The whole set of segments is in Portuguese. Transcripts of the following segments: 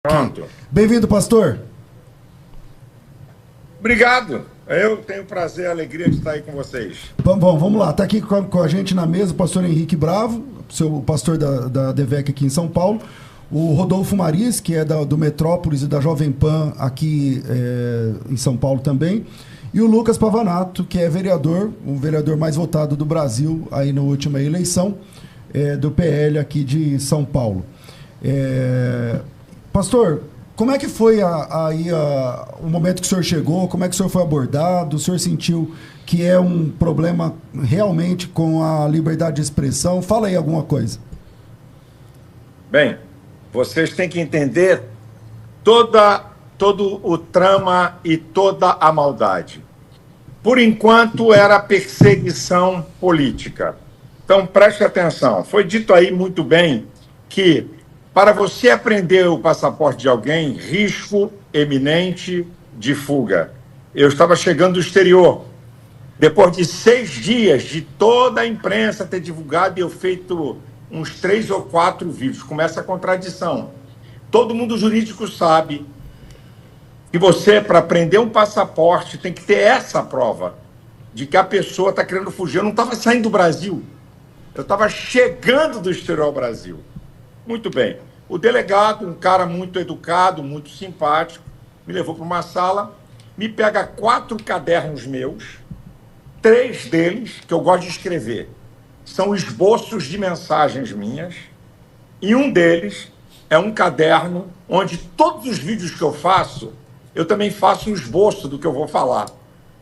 Pronto. Bem-vindo, pastor. Obrigado. Eu tenho prazer e alegria de estar aí com vocês. Bom, vamos lá. Está aqui com a gente na mesa o pastor Henrique Bravo, o pastor da DEVEC aqui em São Paulo, o Rodolfo Maris, que é do Metrópolis e da Jovem Pan aqui em São Paulo também, e o Lucas Pavanato, que é vereador, o vereador mais votado do Brasil aí na última eleição do PL aqui de São Paulo. Pastor, como é que foi o momento que o senhor chegou? Como é que o senhor foi abordado? O senhor sentiu que é um problema realmente com a liberdade de expressão? Fala aí alguma coisa. Bem, vocês têm que entender todo o trama e toda a maldade. Por enquanto, era perseguição política. Então, preste atenção. Foi dito aí muito bem que, para você apreender o passaporte de alguém, risco eminente de fuga. Eu estava chegando do exterior. Depois de 6 dias de toda a imprensa ter divulgado, eu feito uns 3 ou 4 vídeos. Começa a contradição. Todo mundo jurídico sabe que você, para prender um passaporte, tem que ter essa prova de que a pessoa está querendo fugir. Eu não estava saindo do Brasil. Eu estava chegando do exterior ao Brasil. Muito bem. O delegado, um cara muito educado, muito simpático, me levou para uma sala, me pega 4 cadernos meus, 3 deles, que eu gosto de escrever, são esboços de mensagens minhas, e um deles é um caderno onde todos os vídeos que eu faço, eu também faço um esboço do que eu vou falar,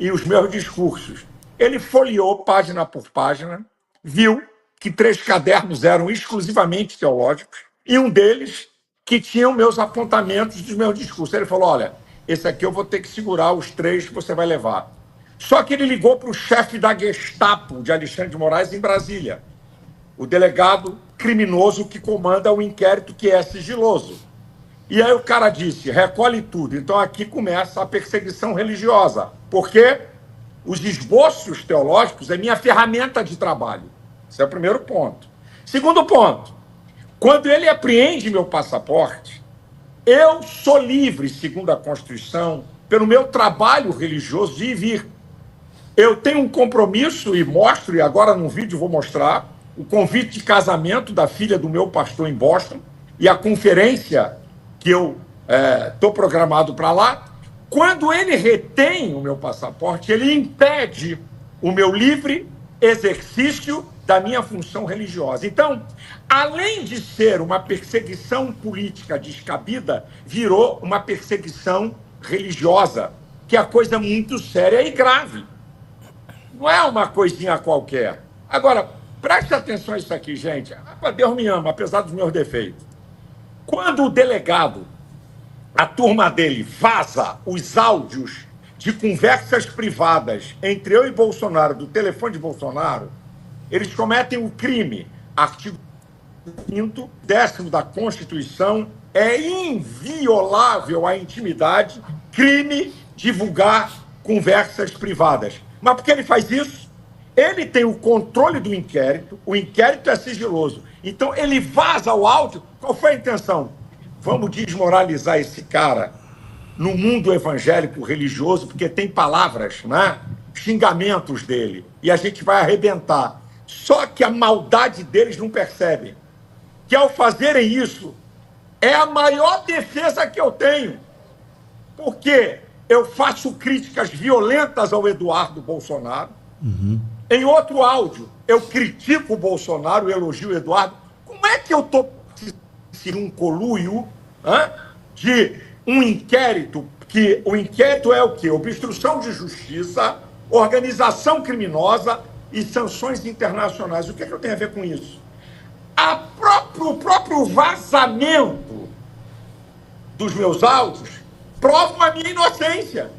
e os meus discursos. Ele folheou página por página, viu que 3 cadernos eram exclusivamente teológicos, e um deles que tinha os meus apontamentos dos meus discursos. Ele falou, olha, esse aqui eu vou ter que segurar, os 3 que você vai levar. Só que ele ligou para o chefe da Gestapo, de Alexandre de Moraes, em Brasília, o delegado criminoso que comanda o inquérito, que é sigiloso. E aí o cara disse, recolhe tudo. Então aqui começa a perseguição religiosa, porque os esboços teológicos é minha ferramenta de trabalho. Esse é o primeiro ponto. Segundo ponto, quando ele apreende meu passaporte, eu sou livre, segundo a Constituição, pelo meu trabalho religioso, de ir e vir. Eu tenho um compromisso, e mostro, e agora num vídeo vou mostrar, o convite de casamento da filha do meu pastor em Boston, e a conferência que eu estou programado para lá. Quando ele retém o meu passaporte, ele impede o meu livre exercício da minha função religiosa. Então, além de ser uma perseguição política descabida, virou uma perseguição religiosa, que é coisa muito séria e grave. Não é uma coisinha qualquer. Agora, preste atenção a isso aqui, gente. Deus me ama, apesar dos meus defeitos. Quando o delegado, a turma dele, vaza os áudios de conversas privadas entre eu e Bolsonaro, do telefone de Bolsonaro, eles cometem o crime. Artigo 5º, 10º da Constituição, é inviolável a intimidade, crime divulgar conversas privadas. Mas por que ele faz isso? Ele tem o controle do inquérito, o inquérito é sigiloso. Então ele vaza o áudio. Qual foi a intenção? Vamos desmoralizar esse cara no mundo evangélico religioso, porque tem palavras, né? Xingamentos dele, e a gente vai arrebentar. Só que a maldade deles não percebem que, ao fazerem isso, é a maior defesa que eu tenho, porque eu faço críticas violentas ao Eduardo Bolsonaro. Em outro áudio, eu critico o Bolsonaro, elogio o Eduardo. Como é que eu estou sendo um conluio de um inquérito, que o inquérito é o quê? Obstrução de justiça, organização criminosa e sanções internacionais. O que é que eu tenho a ver com isso? O próprio vazamento dos meus áudios provam a minha inocência.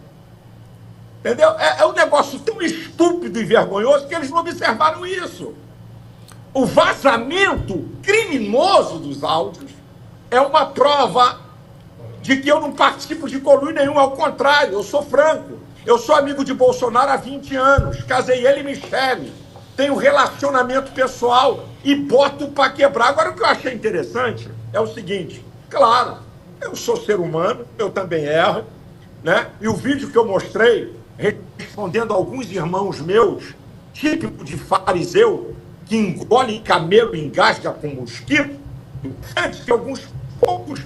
Entendeu? É um negócio tão estúpido e vergonhoso que eles não observaram isso. O vazamento criminoso dos áudios é uma prova de que eu não participo de conluio nenhum. Ao contrário, eu sou franco. Eu sou amigo de Bolsonaro há 20 anos. Casei ele e Michele. Tenho relacionamento pessoal e boto para quebrar. Agora, o que eu achei interessante é o seguinte. Claro, Eu sou ser humano, eu também erro, né? E o vídeo que eu mostrei, respondendo a alguns irmãos meus, típico de fariseu, que engole camelo e engasga com mosquito, antes que alguns poucos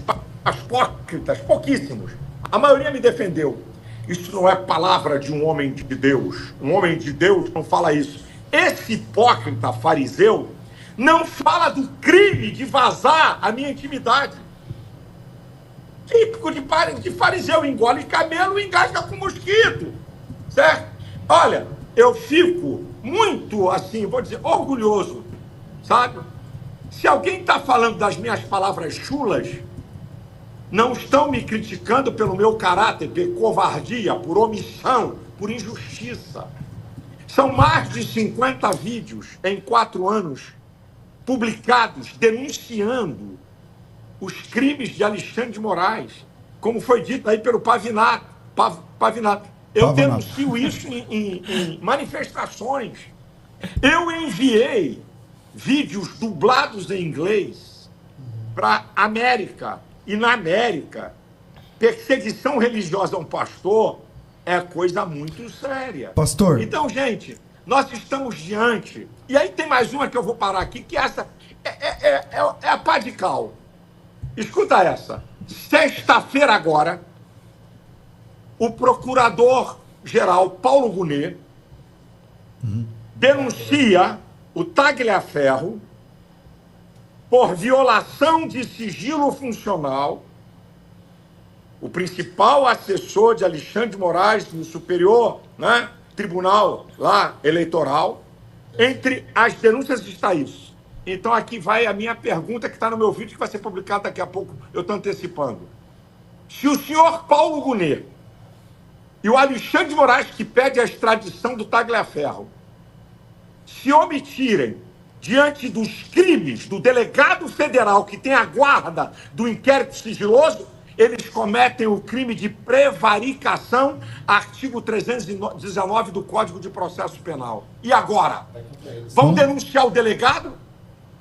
apócritas, pouquíssimos, a maioria me defendeu. Isso não é palavra de um homem de Deus. Um homem de Deus não fala isso. Esse hipócrita fariseu não fala do crime de vazar a minha intimidade. Típico de fariseu, engole camelo e engasga com mosquito. Certo? Olha, eu fico muito, assim, vou dizer, orgulhoso, sabe? Se alguém está falando das minhas palavras chulas, não estão me criticando pelo meu caráter, por covardia, por omissão, por injustiça. São mais de 50 vídeos em 4 anos publicados denunciando os crimes de Alexandre de Moraes, como foi dito aí pelo Pavinato. Eu denuncio isso em manifestações. Eu enviei vídeos dublados em inglês para a América. E na América, perseguição religiosa a um pastor é coisa muito séria. Pastor. Então, gente, nós estamos diante. E aí tem mais uma que eu vou parar aqui, que essa é a pá de cal. Escuta essa. Sexta-feira agora, o procurador-geral Paulo Gonet denuncia o Tagliaferro por violação de sigilo funcional, o principal assessor de Alexandre de Moraes no Superior, né, Tribunal lá, eleitoral. Entre as denúncias está isso. Então aqui vai a minha pergunta que está no meu vídeo, que vai ser publicado daqui a pouco, eu estou antecipando. Se o senhor Paulo Gonet e o Alexandre de Moraes, que pede a extradição do Tagliaferro, se omitirem diante dos crimes do delegado federal que tem a guarda do inquérito sigiloso, eles cometem o crime de prevaricação, artigo 319 do Código de Processo Penal. E agora? Vão denunciar o delegado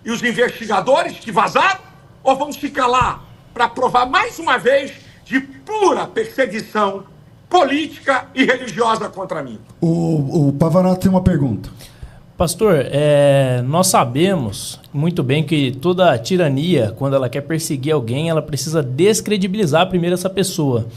e os investigadores que vazaram? Ou vão se calar para provar mais uma vez de pura perseguição política e religiosa contra mim? O Pavanato tem uma pergunta. Pastor, nós sabemos muito bem que toda tirania, quando ela quer perseguir alguém, ela precisa descredibilizar primeiro essa pessoa.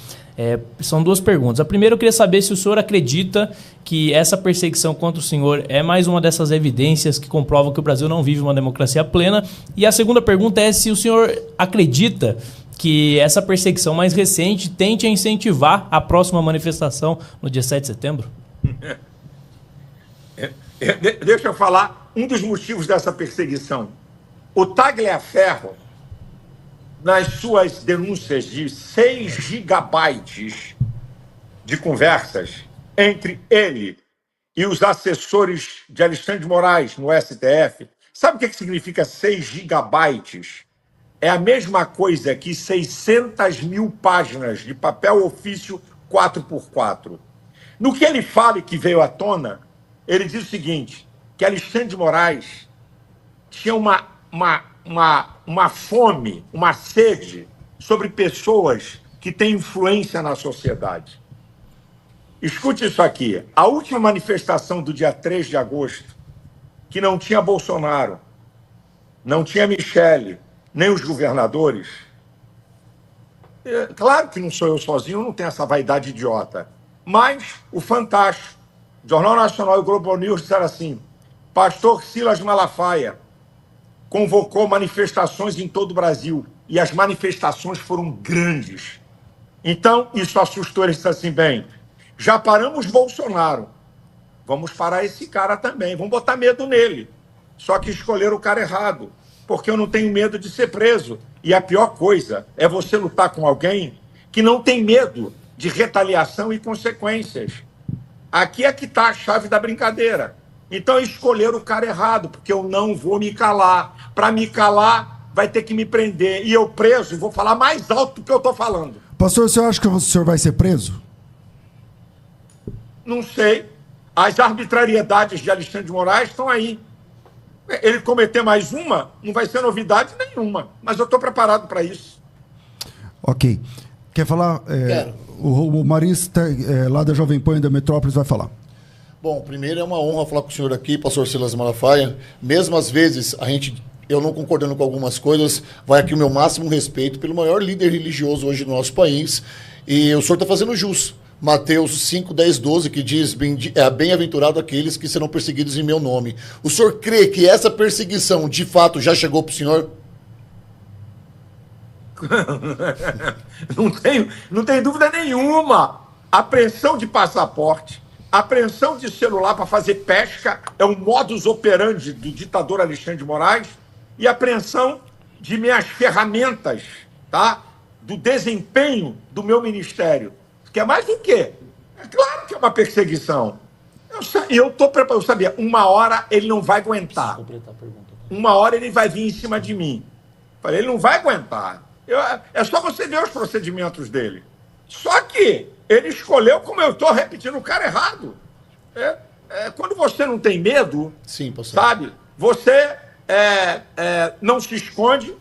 São 2 perguntas. A primeira, eu queria saber se o senhor acredita que essa perseguição contra o senhor é mais uma dessas evidências que comprovam que o Brasil não vive uma democracia plena. E a segunda pergunta é se o senhor acredita que essa perseguição mais recente tente a incentivar a próxima manifestação no dia 7 de setembro. Deixa eu falar um dos motivos dessa perseguição. O Tagliaferro, nas suas denúncias de 6 gigabytes de conversas entre ele e os assessores de Alexandre de Moraes no STF, sabe o que significa 6 gigabytes? É a mesma coisa que 600 mil páginas de papel ofício 4x4. No que ele fala e que veio à tona, ele diz o seguinte, que Alexandre de Moraes tinha uma fome, uma sede sobre pessoas que têm influência na sociedade. Escute isso aqui. A última manifestação do dia 3 de agosto, que não tinha Bolsonaro, não tinha Michele, nem os governadores. Claro que não sou eu sozinho, não tenho essa vaidade idiota. Mas o Fantástico, Jornal Nacional e Globo News disseram assim, pastor Silas Malafaia convocou manifestações em todo o Brasil e as manifestações foram grandes. Então, isso assustou, eles disseram assim, bem, já paramos Bolsonaro, vamos parar esse cara também, vamos botar medo nele. Só que escolheram o cara errado, porque eu não tenho medo de ser preso. E a pior coisa é você lutar com alguém que não tem medo de retaliação e consequências. Aqui é que está a chave da brincadeira. Então escolheram o cara errado, porque eu não vou me calar. Para me calar, vai ter que me prender. E eu preso, vou falar mais alto do que eu estou falando. Pastor, o senhor acha que o senhor vai ser preso? Não sei. As arbitrariedades de Alexandre de Moraes estão aí. Ele cometer mais uma, não vai ser novidade nenhuma. Mas eu estou preparado para isso. Ok. Quer falar? Quero. O Maris, lá da Jovem Pan e da Metrópolis, vai falar. Bom, primeiro é uma honra falar com o senhor aqui, pastor Silas Malafaia. Mesmo às vezes, eu não concordando com algumas coisas, vai aqui o meu máximo respeito pelo maior líder religioso hoje no nosso país. E o senhor está fazendo jus. Mateus 5, 10, 12, que diz, bem-aventurado aqueles que serão perseguidos em meu nome. O senhor crê que essa perseguição, de fato, já chegou para o senhor? Não tenho dúvida nenhuma. Apreensão de passaporte, apreensão de celular para fazer pesca é um modus operandi do ditador Alexandre de Moraes, e apreensão de minhas ferramentas, tá? Do desempenho do meu ministério. Quer mais do quê? É claro que é uma perseguição. Eu sabia, uma hora ele não vai aguentar. Uma hora ele vai vir em cima de mim. Falei, ele não vai aguentar. É só você ver os procedimentos dele. Só que ele escolheu, como eu estou repetindo, o cara errado. Quando você não tem medo, sim, sabe? Você não se esconde,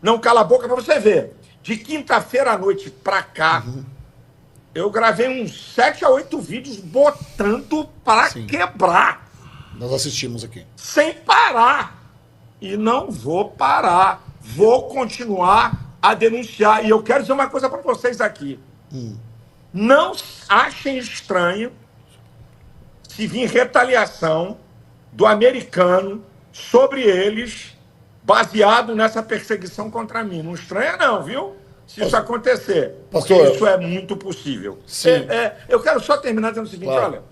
não cala a boca para você ver. De quinta-feira à noite para cá, eu gravei uns 7 a 8 vídeos botando para quebrar. Nós assistimos aqui. Sem parar. E não vou parar. Vou continuar a denunciar. E eu quero dizer uma coisa para vocês aqui. Não achem estranho se vir retaliação do americano sobre eles, baseado nessa perseguição contra mim. Não estranha não, viu? Se isso acontecer. Porque isso é muito possível. Eu quero só terminar dizendo o seguinte, olha,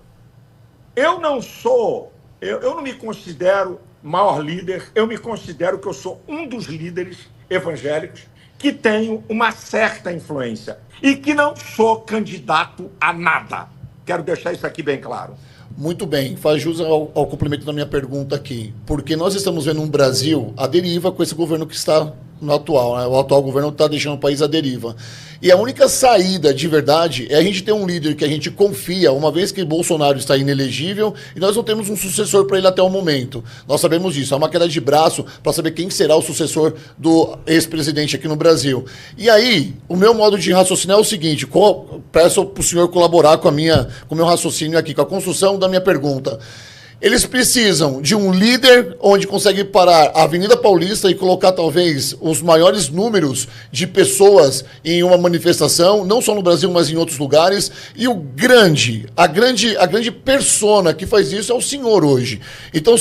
eu não me considero maior líder, eu me considero que eu sou um dos líderes evangélicos que tenho uma certa influência e que não sou candidato a nada. Quero deixar isso aqui bem claro. Muito bem, faz jus ao complemento da minha pergunta aqui. Porque nós estamos vendo um Brasil à deriva com esse governo que está no atual. Né? O atual governo está deixando o país à deriva. E a única saída de verdade é a gente ter um líder que a gente confia, uma vez que Bolsonaro está inelegível e nós não temos um sucessor para ele até o momento. Nós sabemos disso. É uma queda de braço para saber quem será o sucessor do ex-presidente aqui no Brasil. E aí, o meu modo de raciocinar é o seguinte, peço para o senhor colaborar com o meu raciocínio aqui, com a construção da minha pergunta. Eles precisam de um líder onde consegue parar a Avenida Paulista e colocar talvez os maiores números de pessoas em uma manifestação, não só no Brasil, mas em outros lugares. E a grande persona que faz isso é o senhor hoje. Então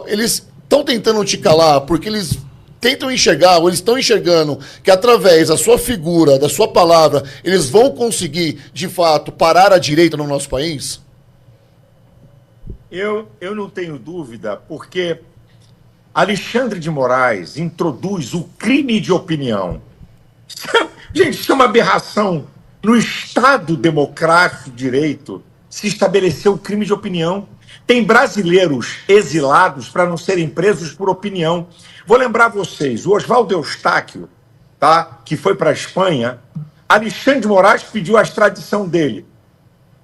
eles estão tentando te calar porque eles tentam enxergar, ou eles estão enxergando que através da sua figura, da sua palavra, eles vão conseguir, de fato, parar a direita no nosso país? Eu não tenho dúvida, porque Alexandre de Moraes introduz o crime de opinião. Gente, isso é uma aberração. No Estado democrático de direito se estabeleceu o crime de opinião. Tem brasileiros exilados para não serem presos por opinião. Vou lembrar vocês, o Oswaldo Eustáquio, tá, que foi para a Espanha, Alexandre de Moraes pediu a extradição dele.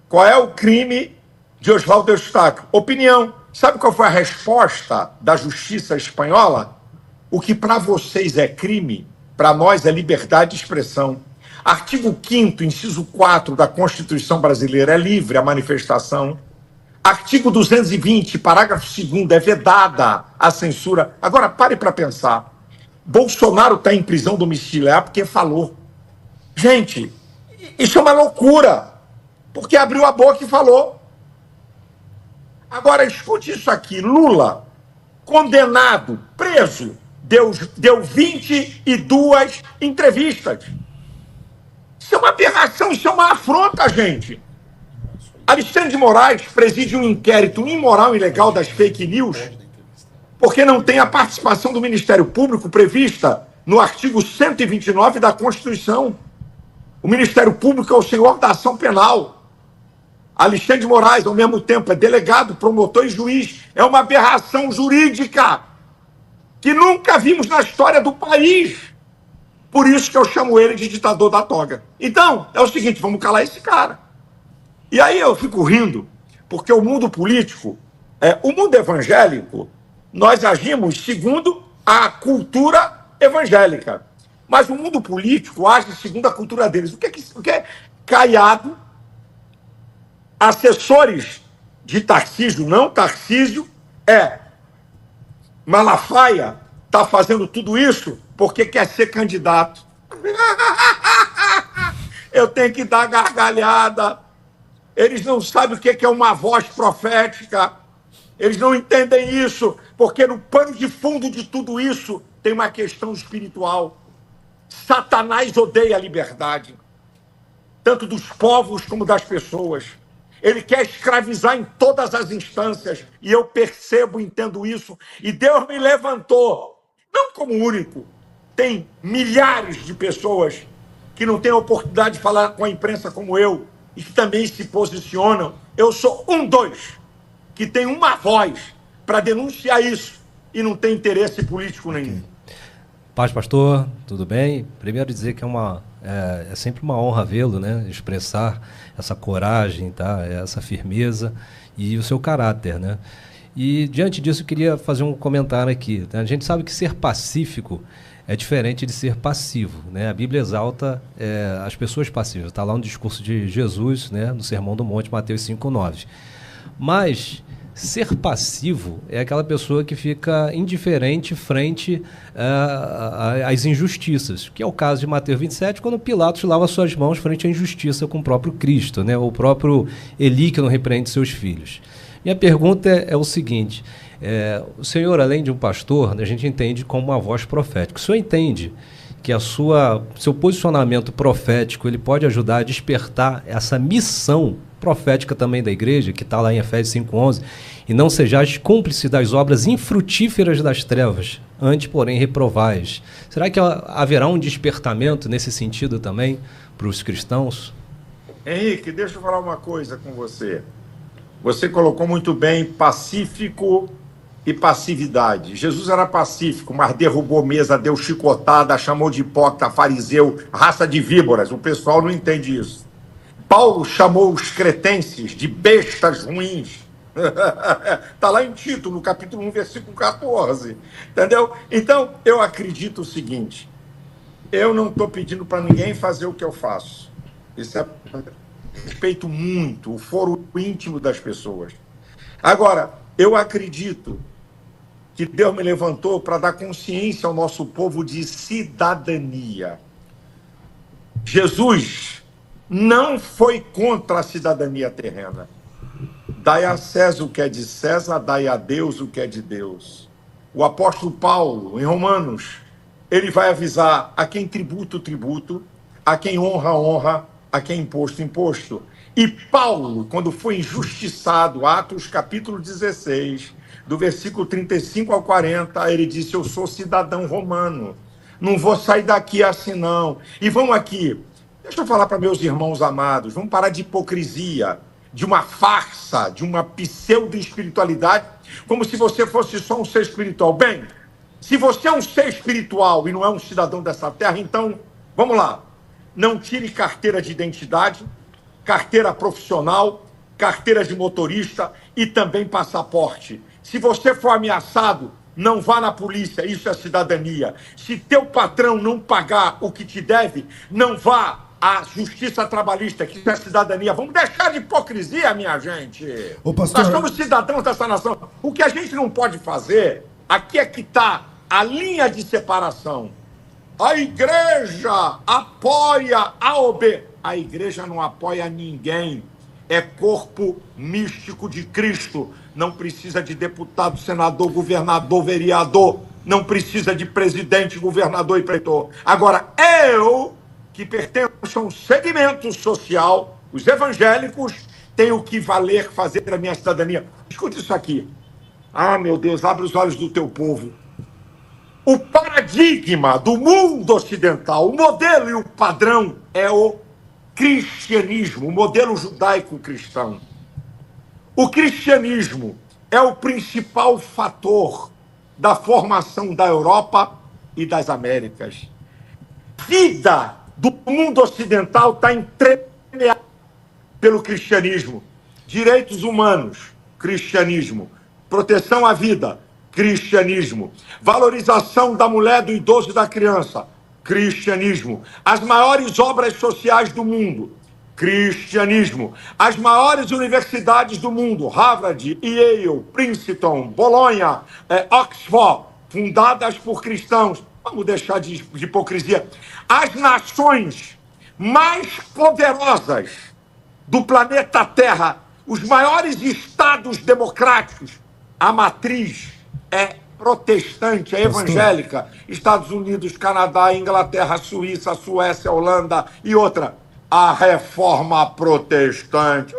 Qual é o crime de Oswaldo Eustáquio? Opinião. Sabe qual foi a resposta da justiça espanhola? O que para vocês é crime, para nós é liberdade de expressão. Artigo 5º, inciso 4 da Constituição brasileira é livre a manifestação. Artigo 220, parágrafo 2º, é vedada a censura. Agora, pare para pensar. Bolsonaro está em prisão domiciliar porque falou. Gente, isso é uma loucura, porque abriu a boca e falou. Agora, escute isso aqui. Lula, condenado, preso, deu 22 entrevistas. Isso é uma aberração, isso é uma afronta, gente. Alexandre de Moraes preside um inquérito imoral e ilegal das fake news porque não tem a participação do Ministério Público prevista no artigo 129 da Constituição. O Ministério Público é o senhor da ação penal. Alexandre de Moraes, ao mesmo tempo, é delegado, promotor e juiz. É uma aberração jurídica que nunca vimos na história do país. Por isso que eu chamo ele de ditador da toga. Então, é o seguinte, vamos calar esse cara. E aí eu fico rindo, porque o mundo político, o mundo evangélico, nós agimos segundo a cultura evangélica. Mas o mundo político age segundo a cultura deles. O que é Caiado, assessores de Tarcísio, não Tarcísio, Malafaia está fazendo tudo isso porque quer ser candidato. Eu tenho que dar gargalhada. Eles não sabem o que é uma voz profética. Eles não entendem isso, porque no pano de fundo de tudo isso tem uma questão espiritual. Satanás odeia a liberdade, tanto dos povos como das pessoas. Ele quer escravizar em todas as instâncias, e eu percebo, entendo isso, e Deus me levantou, não como único. Tem milhares de pessoas que não têm a oportunidade de falar com a imprensa como eu, e que também se posicionam. Eu sou dois, que tem uma voz para denunciar isso, e não tem interesse político nenhum. Paz, pastor, tudo bem? Primeiro dizer que é sempre uma honra vê-lo, né? Expressar essa coragem, tá? Essa firmeza e o seu caráter, né? E diante disso eu queria fazer um comentário aqui. Tá? A gente sabe que ser pacífico é diferente de ser passivo, né? A Bíblia exalta as pessoas passivas. Está lá no discurso de Jesus, né? No Sermão do Monte, Mateus 5:9. Mas ser passivo é aquela pessoa que fica indiferente frente às injustiças, que é o caso de Mateus 27, quando Pilatos lava suas mãos frente à injustiça com o próprio Cristo, né? O próprio Eli que não repreende seus filhos. Minha pergunta é o seguinte, o senhor, além de um pastor, a gente entende como uma voz profética. O senhor entende que seu posicionamento profético ele pode ajudar a despertar essa missão profética também da igreja, que está lá em Efésios 5:11, e não sejais cúmplice das obras infrutíferas das trevas, antes, porém, reprovais. Será que haverá um despertamento nesse sentido também para os cristãos? Henrique, deixa eu falar uma coisa com você. Você colocou muito bem pacífico e passividade. Jesus era pacífico, mas derrubou mesa, deu chicotada, chamou de hipócrita, fariseu, raça de víboras. O pessoal não entende isso. Paulo chamou os cretenses de bestas ruins. Está lá em Tito, no capítulo 1, versículo 14. Entendeu? Então, eu acredito o seguinte. Eu não estou pedindo para ninguém fazer o que eu faço. Isso é... Respeito muito o foro íntimo das pessoas. Agora, eu acredito que Deus me levantou para dar consciência ao nosso povo de cidadania. Jesus não foi contra a cidadania terrena. Dai a César o que é de César, dai a Deus o que é de Deus. O apóstolo Paulo, em Romanos, ele vai avisar a quem tributo, tributo, a quem honra, honra, a quem imposto, imposto. E Paulo, quando foi injustiçado, Atos capítulo 16, do versículo 35 ao 40, ele disse, eu sou cidadão romano, não vou sair daqui assim não. E vamos aqui, deixa eu falar para meus irmãos amados, vamos parar de hipocrisia, de uma farsa, de uma pseudo-espiritualidade, como se você fosse só um ser espiritual. Bem, se você é um ser espiritual e não é um cidadão dessa terra, então, vamos lá, não tire carteira de identidade, carteira profissional, carteira de motorista e também passaporte. Se você for ameaçado, não vá na polícia, isso é cidadania. Se teu patrão não pagar o que te deve, não vá à justiça trabalhista, que isso é cidadania. Vamos deixar de hipocrisia, minha gente. Ô, pastor... Nós somos cidadãos dessa nação. O que a gente não pode fazer, aqui é que está a linha de separação. A igreja apoia a OB. A igreja não apoia ninguém. É corpo místico de Cristo. Não precisa de deputado, senador, governador, vereador. Não precisa de presidente, governador e pretor. Agora, eu, que pertenço a um segmento social, os evangélicos, tenho que fazer a minha cidadania. Escuta isso aqui. Ah, meu Deus, abre os olhos do teu povo. O paradigma do mundo ocidental, o modelo e o padrão é o cristianismo, o modelo judaico-cristão. O cristianismo é o principal fator da formação da Europa e das Américas. A vida do mundo ocidental está entremeada pelo cristianismo. Direitos humanos, cristianismo. Proteção à vida, cristianismo. Valorização da mulher, do idoso e da criança, Cristianismo. As maiores obras sociais do mundo, cristianismo. As maiores universidades do mundo, Harvard, Yale, Princeton, Bolonha, Oxford, fundadas por cristãos. Vamos deixar de hipocrisia. As nações mais poderosas do planeta Terra, os maiores estados democráticos, a matriz é protestante, é evangélica. Estados Unidos, Canadá, Inglaterra, Suíça, Suécia, Holanda e outra. A reforma protestante.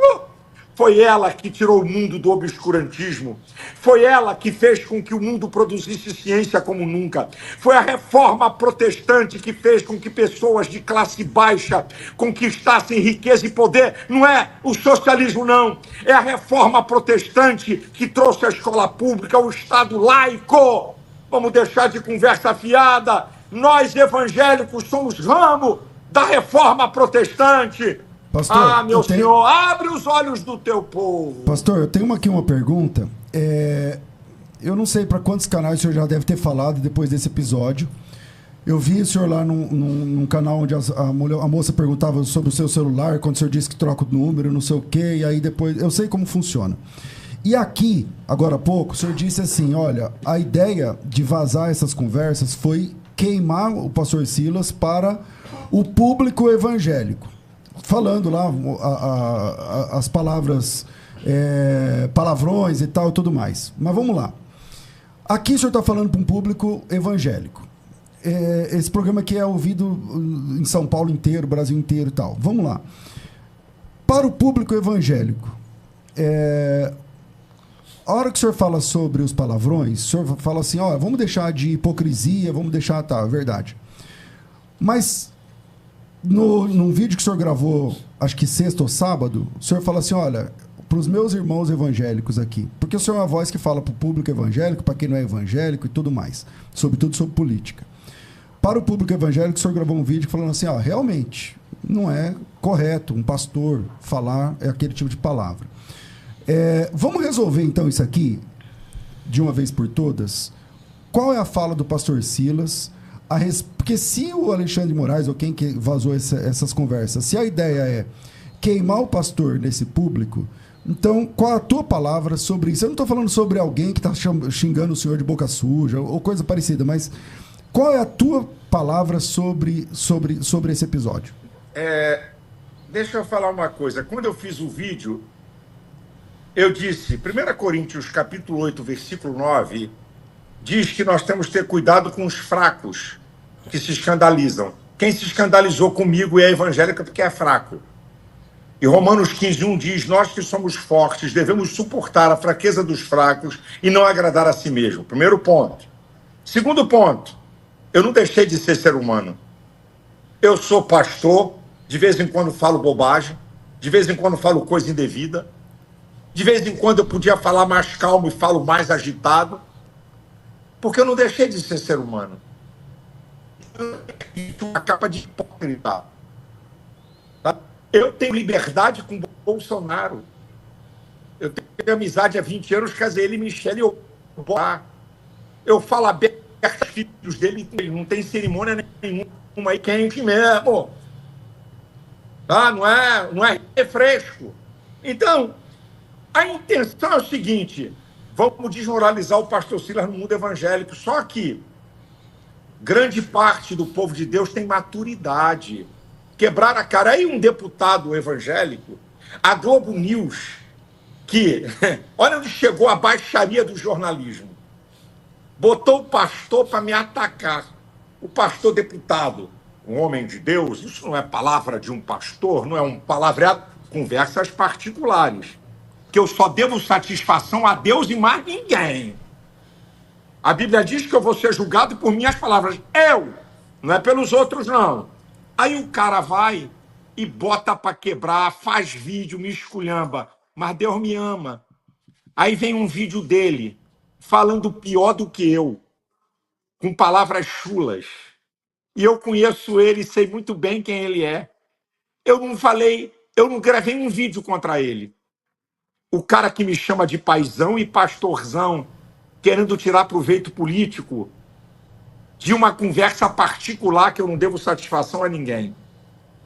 Foi ela que tirou o mundo do obscurantismo. Foi ela que fez com que o mundo produzisse ciência como nunca. Foi a reforma protestante que fez com que pessoas de classe baixa conquistassem riqueza e poder. Não é o socialismo, não. É a reforma protestante que trouxe a escola pública, o Estado laico. Vamos deixar de conversa fiada. Nós, evangélicos, somos ramo da reforma protestante. Pastor, meu senhor, abre os olhos do teu povo. Pastor, eu tenho aqui uma pergunta. Eu não sei para quantos canais o senhor já deve ter falado depois desse episódio. Eu vi o senhor lá num canal onde a moça perguntava sobre o seu celular, quando o senhor disse que troca o número, não sei o quê, e aí depois... Eu sei como funciona. E aqui, agora há pouco, o senhor disse assim, olha, a ideia de vazar essas conversas foi queimar o pastor Silas para o público evangélico. Falando lá as palavras, palavrões e tal e tudo mais. Mas vamos lá. Aqui o senhor está falando para um público evangélico. Esse programa aqui é ouvido em São Paulo inteiro, Brasil inteiro e tal. Vamos lá. Para o público evangélico, a hora que o senhor fala sobre os palavrões, o senhor fala assim, ó, vamos deixar de hipocrisia, vamos deixar, tá, é verdade. Mas... num vídeo que o senhor gravou, acho que sexta ou sábado, o senhor fala assim, olha, para os meus irmãos evangélicos aqui, porque o senhor é uma voz que fala para o público evangélico, para quem não é evangélico e tudo mais, sobretudo sobre política. Para o público evangélico, o senhor gravou um vídeo falando assim, ó, realmente, não é correto um pastor falar aquele tipo de palavra. Vamos resolver então isso aqui, de uma vez por todas? Qual é a fala do pastor Silas? Porque se o Alexandre de Moraes, ou quem que vazou essas conversas, se a ideia é queimar o pastor nesse público, então qual a tua palavra sobre isso? Eu não estou falando sobre alguém que está xingando o senhor de boca suja ou coisa parecida, mas qual é a tua palavra sobre esse episódio? Deixa eu falar uma coisa. Quando eu fiz o vídeo, eu disse, 1 Coríntios capítulo 8, versículo 9... diz que nós temos que ter cuidado com os fracos que se escandalizam. Quem se escandalizou comigo é evangélico porque é fraco. E Romanos 15:1 diz, nós que somos fortes devemos suportar a fraqueza dos fracos e não agradar a si mesmo. Primeiro ponto. Segundo ponto, eu não deixei de ser ser humano. Eu sou pastor, de vez em quando falo bobagem, de vez em quando falo coisa indevida, de vez em quando eu podia falar mais calmo e falo mais agitado, porque eu não deixei de ser ser humano. Uma capa de hipócrita. Tá? Eu tenho liberdade com Bolsonaro. Eu tenho amizade há 20 anos, casei ele e Michele Obama. Eu falo aberto aos filhos dele, não tem cerimônia nenhuma aí, quente mesmo. Tá? Não é refresco. Então, a intenção é o seguinte... Vamos desmoralizar o pastor Silas no mundo evangélico. Só que grande parte do povo de Deus tem maturidade. Quebrar a cara. Aí um deputado evangélico, a Globo News, que, olha onde chegou a baixaria do jornalismo. Botou o pastor para me atacar. O pastor deputado, um homem de Deus, isso não é palavra de um pastor, não é um palavreado, conversas particulares. Que eu só devo satisfação a Deus e mais ninguém. A Bíblia diz que eu vou ser julgado por minhas palavras. Eu, não é pelos outros, não. Aí o cara vai e bota para quebrar, faz vídeo, me esculhamba. Mas Deus me ama. Aí vem um vídeo dele falando pior do que eu, com palavras chulas. E eu conheço ele e sei muito bem quem ele é. Eu não gravei um vídeo contra ele. O cara que me chama de paizão e pastorzão, querendo tirar proveito político, de uma conversa particular que eu não devo satisfação a ninguém.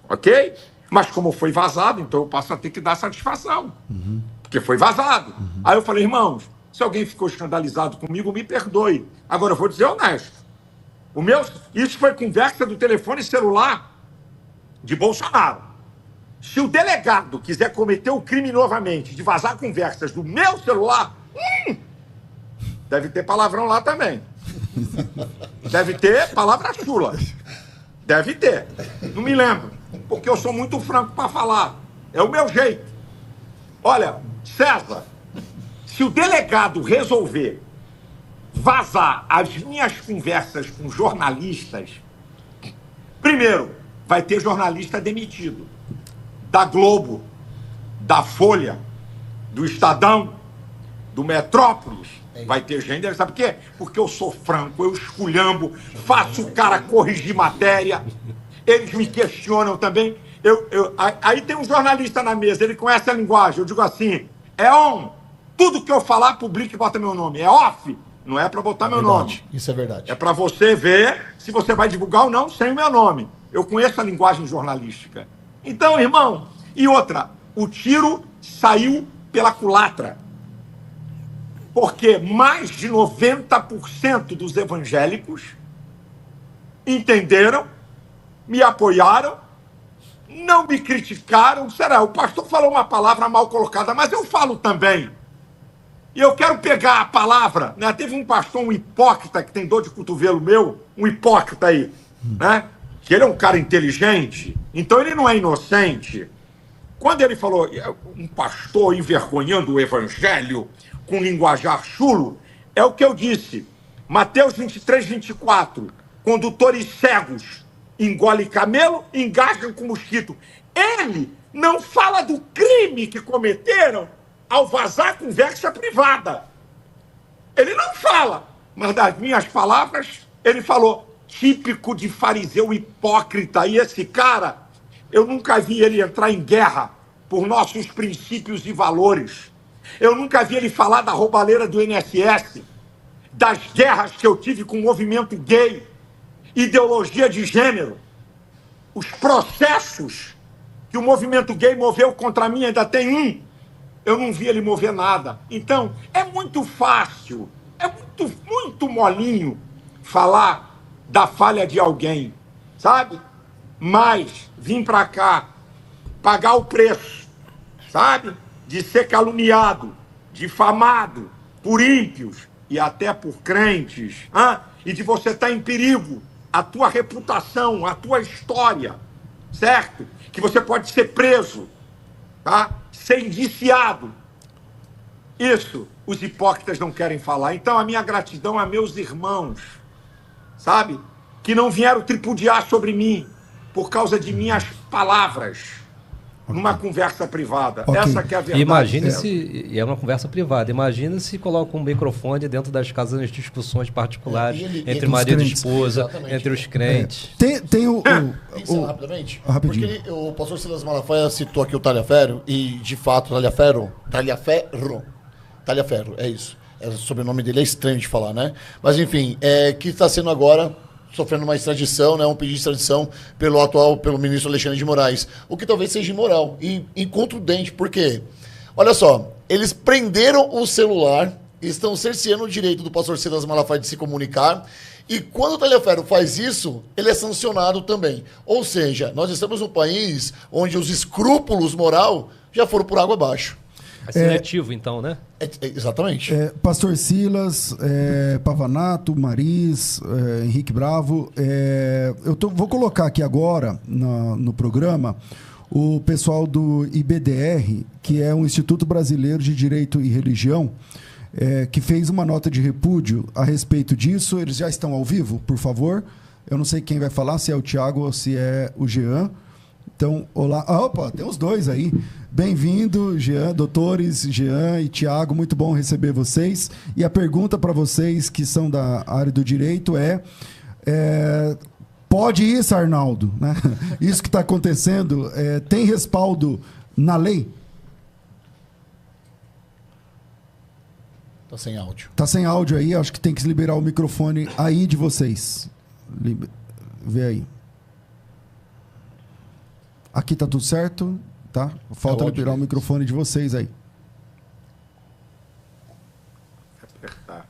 Ok? Mas como foi vazado, então eu passo a ter que dar satisfação. Porque foi vazado. Aí eu falei, irmãos, se alguém ficou escandalizado comigo, me perdoe. Agora eu vou dizer honesto. Isso foi conversa do telefone celular de Bolsonaro. Se o delegado quiser cometer o crime novamente de vazar conversas do meu celular, deve ter palavrão lá também. Deve ter palavra chula. Deve ter. Não me lembro. Porque eu sou muito franco para falar. É o meu jeito. Olha, César, se o delegado resolver vazar as minhas conversas com jornalistas, primeiro, vai ter jornalista demitido. Da Globo, da Folha, do Estadão, do Metrópolis. Vai ter gente, sabe por quê? Porque eu sou franco, eu esculhambo, faço o cara corrigir matéria, eles me questionam também. Aí tem um jornalista na mesa, ele conhece a linguagem, eu digo assim, é on, tudo que eu falar, publica e bota meu nome. É off, não é para botar meu nome. Isso é verdade. É para você ver se você vai divulgar ou não sem o meu nome. Eu conheço a linguagem jornalística. Então, irmão, e outra, o tiro saiu pela culatra. Porque mais de 90% dos evangélicos entenderam, me apoiaram, não me criticaram. O pastor falou uma palavra mal colocada, mas eu falo também. E eu quero pegar a palavra, né? Teve um pastor, um hipócrita, que tem dor de cotovelo meu, um hipócrita aí, né? Que ele é um cara inteligente, então ele não é inocente. Quando ele falou, um pastor envergonhando o evangelho com linguajar chulo, é o que eu disse. Mateus 23, 24. Condutores cegos engolem camelo e engasgam com mosquito. Ele não fala do crime que cometeram ao vazar conversa privada. Ele não fala, mas das minhas palavras, ele falou, típico de fariseu hipócrita. E esse cara, eu nunca vi ele entrar em guerra por nossos princípios e valores. Eu nunca vi ele falar da roubalheira do INSS, das guerras que eu tive com o movimento gay, ideologia de gênero, os processos que o movimento gay moveu contra mim, ainda tem um. Eu não vi ele mover nada. Então, é muito fácil, é muito molinho falar da falha de alguém, sabe? Mas vim pra cá pagar o preço, sabe? De ser caluniado, difamado por ímpios e até por crentes, e de você estar em perigo, a tua reputação, a tua história, certo? Que você pode ser preso, tá? Ser indiciado. Isso os hipócritas não querem falar. Então a minha gratidão a meus irmãos, sabe? Que não vieram tripudiar sobre mim por causa de minhas palavras. Numa conversa privada. Okay. Essa que é a verdade. Imagina se... E é uma conversa privada. Imagina se coloca um microfone dentro das casas de discussões particulares entre marido e esposa, exatamente, entre os crentes. Tem o rapidamente? Rapidinho. Porque o pastor Silas Malafaia citou aqui o Talhaferro, e de fato, Talhaferro, é isso. O sobrenome dele é estranho de falar, né? Mas enfim, que está sendo agora sofrendo uma extradição, né, um pedido de extradição pelo ministro Alexandre de Moraes, o que talvez seja imoral e incontundente, por quê? Olha só, eles prenderam o celular, estão cerceando o direito do pastor Silas Malafaia de se comunicar, e quando o Talhaferro faz isso, ele é sancionado também. Ou seja, nós estamos num país onde os escrúpulos moral já foram por água abaixo. É seletivo, então, né? Exatamente. Pastor Silas, Pavanato, Maris, Henrique Bravo, vou colocar aqui agora no programa o pessoal do IBDR, que é o Instituto Brasileiro de Direito e Religião, que fez uma nota de repúdio a respeito disso. Eles já estão ao vivo, por favor. Eu não sei quem vai falar, se é o Tiago ou se é o Jean. Então, olá. Opa, tem os dois aí. Bem-vindo, Jean, doutores Jean e Tiago, muito bom receber vocês. E a pergunta para vocês que são da área do direito pode isso, Arnaldo? Né? Isso que está acontecendo tem respaldo na lei? Está sem áudio. Está sem áudio aí, acho que tem que liberar o microfone aí de vocês. Vê aí. Aqui tá tudo certo, tá? Falta liberar o microfone de vocês aí. Apertar.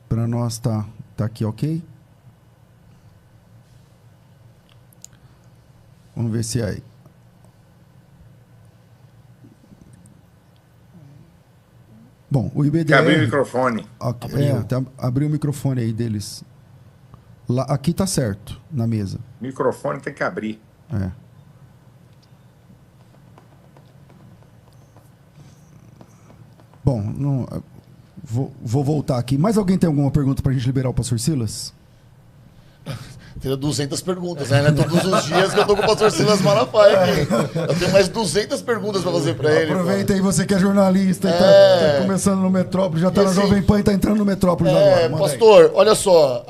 Para nós tá aqui, ok? Vamos ver se é aí. Bom, o IBDR... Abriu o microfone. Okay, abriu o microfone aí deles. Lá, aqui tá certo, na mesa. Microfone tem que abrir. É. Bom, não, vou voltar aqui. Mais alguém tem alguma pergunta para a gente liberar o pastor Silas? Teria 200 perguntas, né? Todos os dias que eu tô com o pastor Silas Malafaia aqui. Eu tenho mais 200 perguntas para fazer para ele. Aproveita aí, você que é jornalista e tá começando no Metrópole, já tá na Jovem Pan e tá entrando no Metrópole agora. Pastor, olha só,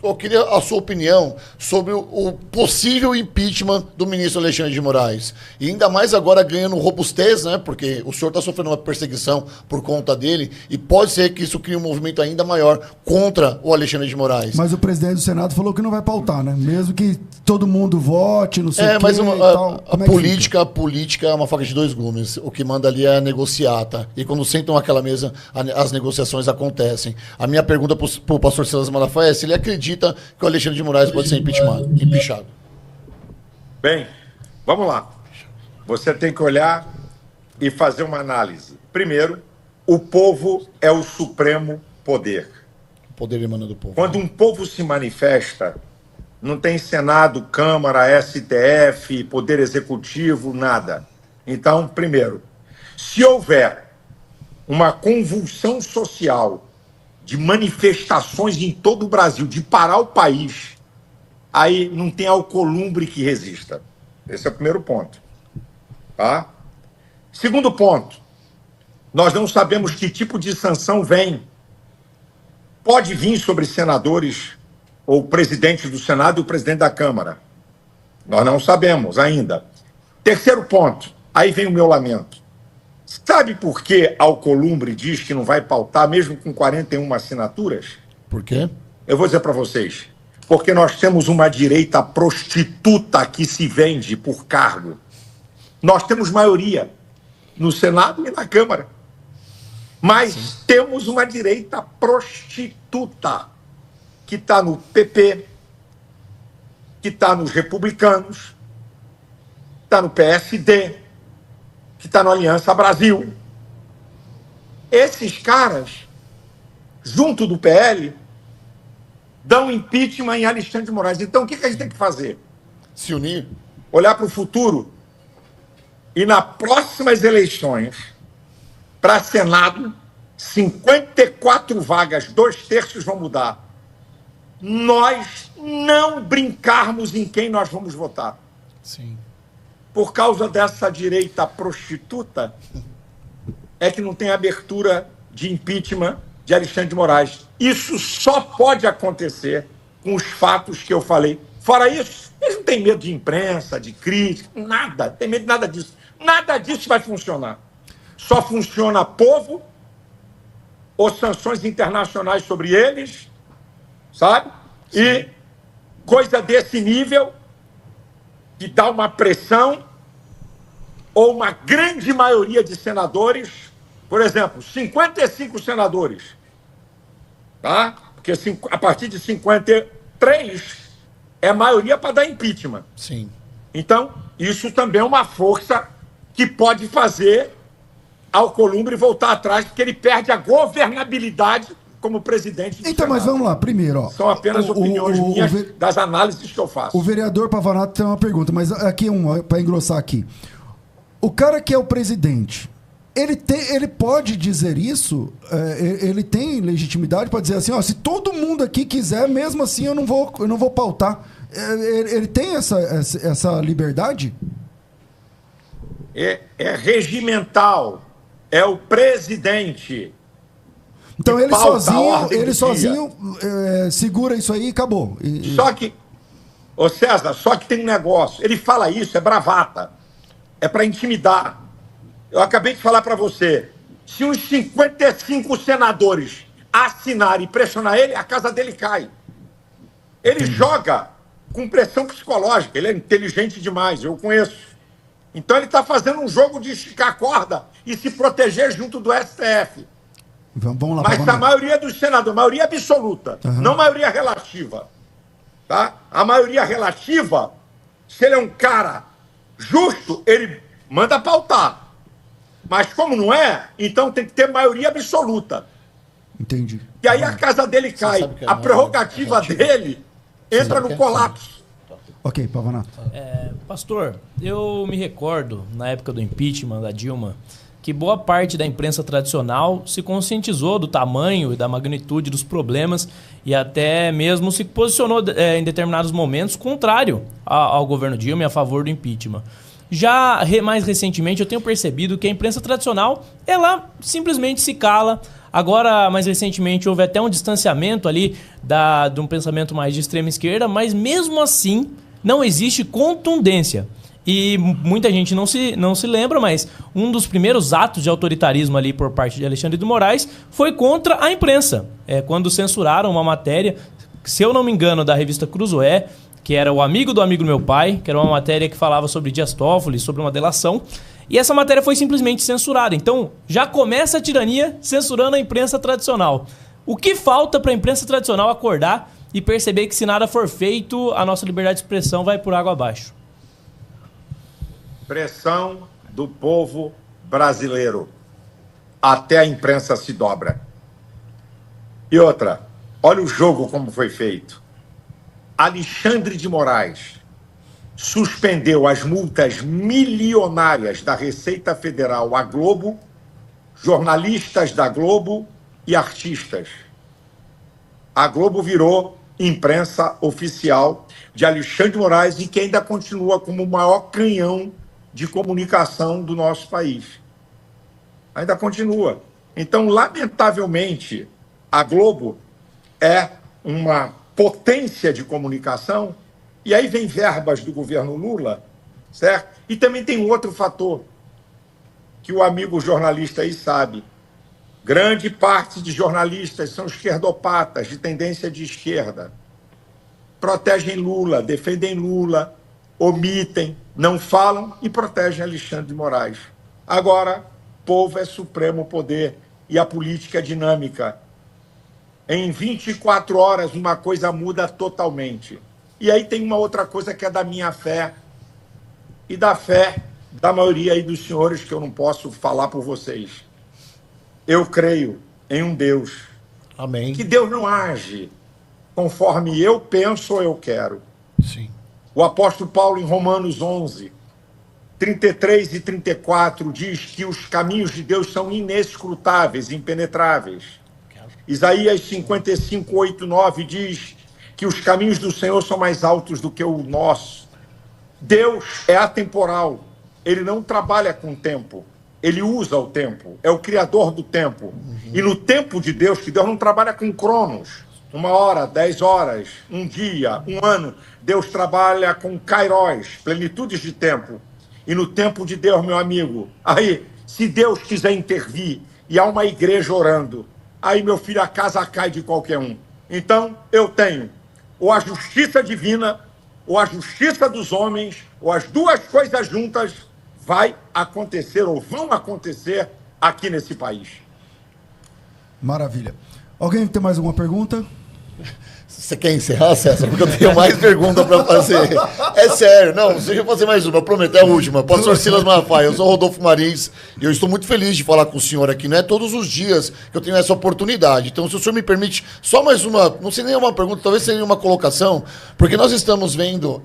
eu queria a sua opinião sobre o possível impeachment do ministro Alexandre de Moraes. E ainda mais agora ganhando robustez, né? Porque o senhor tá sofrendo uma perseguição por conta dele e pode ser que isso crie um movimento ainda maior contra o Alexandre de Moraes. Mas o presidente do Senado falou que não vai pautar, né? Mesmo que todo mundo vote, não sei o quê. Mas a política é uma faca de dois gumes. O que manda ali é negociar, tá? E quando sentam naquela mesa, as negociações acontecem. A minha pergunta pro pastor Silas Malafaia é se ele acredita que o Alexandre de Moraes pode ser impeachado. Bem, vamos lá. Você tem que olhar e fazer uma análise. Primeiro, o povo é o supremo poder. O poder emana do povo. Quando um povo se manifesta, não tem Senado, Câmara, STF, Poder Executivo, nada. Então, primeiro, se houver uma convulsão social de manifestações em todo o Brasil, de parar o país, aí não tem alcolumbre que resista. Esse é o primeiro ponto. Tá? Segundo ponto, nós não sabemos que tipo de sanção vem. Pode vir sobre senadores ou o presidente do Senado e o presidente da Câmara. Nós não sabemos ainda. Terceiro ponto, aí vem o meu lamento. Sabe por que Alcolumbre diz que não vai pautar, mesmo com 41 assinaturas? Por quê? Eu vou dizer para vocês. Porque nós temos uma direita prostituta que se vende por cargo. Nós temos maioria no Senado e na Câmara. Mas temos uma direita prostituta que está no PP, que está nos republicanos, está no PSD, que está no Aliança Brasil. Esses caras, junto do PL, dão impeachment em Alexandre de Moraes. Então, o que a gente tem que fazer? Se unir. Olhar para o futuro e, nas próximas eleições, para Senado, 54 vagas, 2/3 vão mudar. Nós não brincarmos em quem nós vamos votar. Sim. Por causa dessa direita prostituta, é que não tem abertura de impeachment de Alexandre de Moraes. Isso só pode acontecer com os fatos que eu falei. Fora isso, eles não têm medo de imprensa, de crítica, nada. Não tem medo de nada disso. Nada disso vai funcionar. Só funciona povo ou sanções internacionais sobre eles, sabe? Sim. E coisa desse nível que dá uma pressão ou uma grande maioria de senadores, por exemplo, 55 senadores, tá? Porque a partir de 53 é a maioria para dar impeachment. Sim. Então, isso também é uma força que pode fazer Alcolumbre voltar atrás, porque ele perde a governabilidade como presidente do Então, Senado. mas vamos lá, primeiro. Ó, são apenas opiniões minhas das análises que eu faço. O vereador Pavanato tem uma pergunta, mas aqui para engrossar aqui. O cara que é o presidente, ele pode dizer isso? Ele tem legitimidade para dizer assim, ó, se todo mundo aqui quiser, mesmo assim eu não vou pautar. Ele tem essa liberdade? É regimental. É o presidente. Então ele sozinho segura isso aí e acabou. Só que, ô César, tem um negócio. Ele fala isso, é bravata. É para intimidar. Eu acabei de falar para você. Se uns 55 senadores assinar e pressionar ele, a casa dele cai. Ele joga com pressão psicológica, ele é inteligente demais, eu conheço. Então ele está fazendo um jogo de esticar a corda e se proteger junto do STF. Vamos lá, Mas a maioria dos senadores, maioria absoluta, não maioria relativa. Tá? A maioria relativa, se ele é um cara justo, ele manda pautar. Mas como não é, então tem que ter maioria absoluta. Entendi. E aí a casa dele cai, a prerrogativa dele entra no colapso. Ok, Pavanato. Pastor, eu me recordo, na época do impeachment da Dilma, que boa parte da imprensa tradicional se conscientizou do tamanho e da magnitude dos problemas e até mesmo se posicionou em determinados momentos contrário ao governo Dilma e a favor do impeachment. Já mais recentemente eu tenho percebido que a imprensa tradicional, ela simplesmente se cala. Agora, mais recentemente, houve até um distanciamento ali de um pensamento mais de extrema esquerda, mas mesmo assim não existe contundência. E muita gente não se lembra, mas um dos primeiros atos de autoritarismo ali por parte de Alexandre de Moraes foi contra a imprensa. Quando censuraram uma matéria, se eu não me engano, da revista Cruzoé, que era o amigo do meu pai, que era uma matéria que falava sobre Dias Toffoli, sobre uma delação, e essa matéria foi simplesmente censurada. Então, já começa a tirania censurando a imprensa tradicional. O que falta para a imprensa tradicional acordar e perceber que se nada for feito, a nossa liberdade de expressão vai por água abaixo? Pressão do povo brasileiro. Até a imprensa se dobra. E outra, olha o jogo como foi feito. Alexandre de Moraes suspendeu as multas milionárias da Receita Federal à Globo, jornalistas da Globo e artistas. A Globo virou imprensa oficial de Alexandre de Moraes e que ainda continua como o maior canhão de comunicação do nosso país. Ainda continua. Então, lamentavelmente, a Globo é uma potência de comunicação, e aí vem verbas do governo Lula, certo? E também tem um outro fator, que o amigo jornalista aí sabe. Grande parte de jornalistas são esquerdopatas, de tendência de esquerda. Protegem Lula, defendem Lula, omitem, não falam e protegem Alexandre de Moraes. Agora, povo é supremo poder e a política é dinâmica. Em 24 horas, uma coisa muda totalmente. E aí tem uma outra coisa que é da minha fé e da fé da maioria aí dos senhores, que eu não posso falar por vocês. Eu creio em um Deus. Amém. Que Deus não age conforme eu penso ou eu quero. Sim. O apóstolo Paulo, em Romanos 11, 33 e 34, diz que os caminhos de Deus são inescrutáveis, impenetráveis. Isaías 55, 8, 9 diz que os caminhos do Senhor são mais altos do que o nosso. Deus é atemporal. Ele não trabalha com o tempo. Ele usa o tempo. É o criador do tempo. E no tempo de Deus, que Deus não trabalha com cronos. 1 hora, 10 horas, um dia, um ano. Deus trabalha com kairos, plenitudes de tempo. E no tempo de Deus, meu amigo, aí, se Deus quiser intervir e há uma igreja orando, aí, meu filho, a casa cai de qualquer um. Então, eu tenho ou a justiça divina, ou a justiça dos homens, ou as duas coisas juntas, vai acontecer ou vão acontecer aqui nesse país. Maravilha. Alguém tem mais alguma pergunta? Você quer encerrar, César? Porque eu tenho mais pergunta para fazer. É sério, não, deixa eu fazer mais uma, eu prometo, é a última. Pastor Silas Malafaia, eu sou Rodolfo Marins e eu estou muito feliz de falar com o senhor aqui. Não é todos os dias que eu tenho essa oportunidade. Então, se o senhor me permite, só mais uma, não sei nem uma pergunta, talvez seja uma colocação, porque nós estamos vendo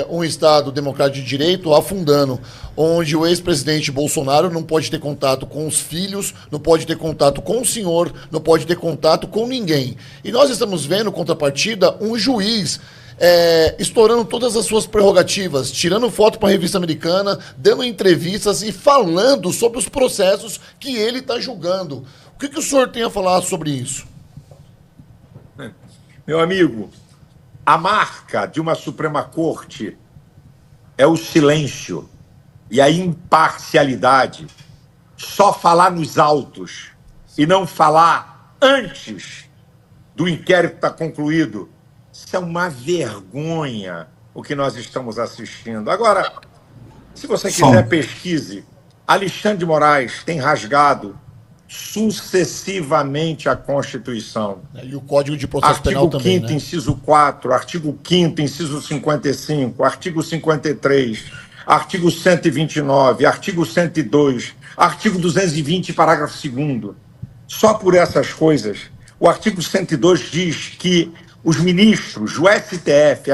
um Estado democrático de direito afundando, onde o ex-presidente Bolsonaro não pode ter contato com os filhos, não pode ter contato com o senhor, não pode ter contato com ninguém. E nós estamos vendo, contrapartida, um juiz estourando todas as suas prerrogativas, tirando foto para a revista americana, dando entrevistas e falando sobre os processos que ele está julgando. O que o senhor tem a falar sobre isso? Meu amigo, a marca de uma Suprema Corte é o silêncio e a imparcialidade. Só falar nos autos e não falar antes do inquérito estar concluído. Isso é uma vergonha o que nós estamos assistindo. Agora, se você quiser, pesquise. Alexandre de Moraes tem rasgado sucessivamente a Constituição. E o Código de Processo Penal também, Artigo 5º, inciso 4, artigo 5º, inciso 55, artigo 53, artigo 129, artigo 102, artigo 220, parágrafo 2º. Só por essas coisas, o artigo 102 diz que os ministros, o STF,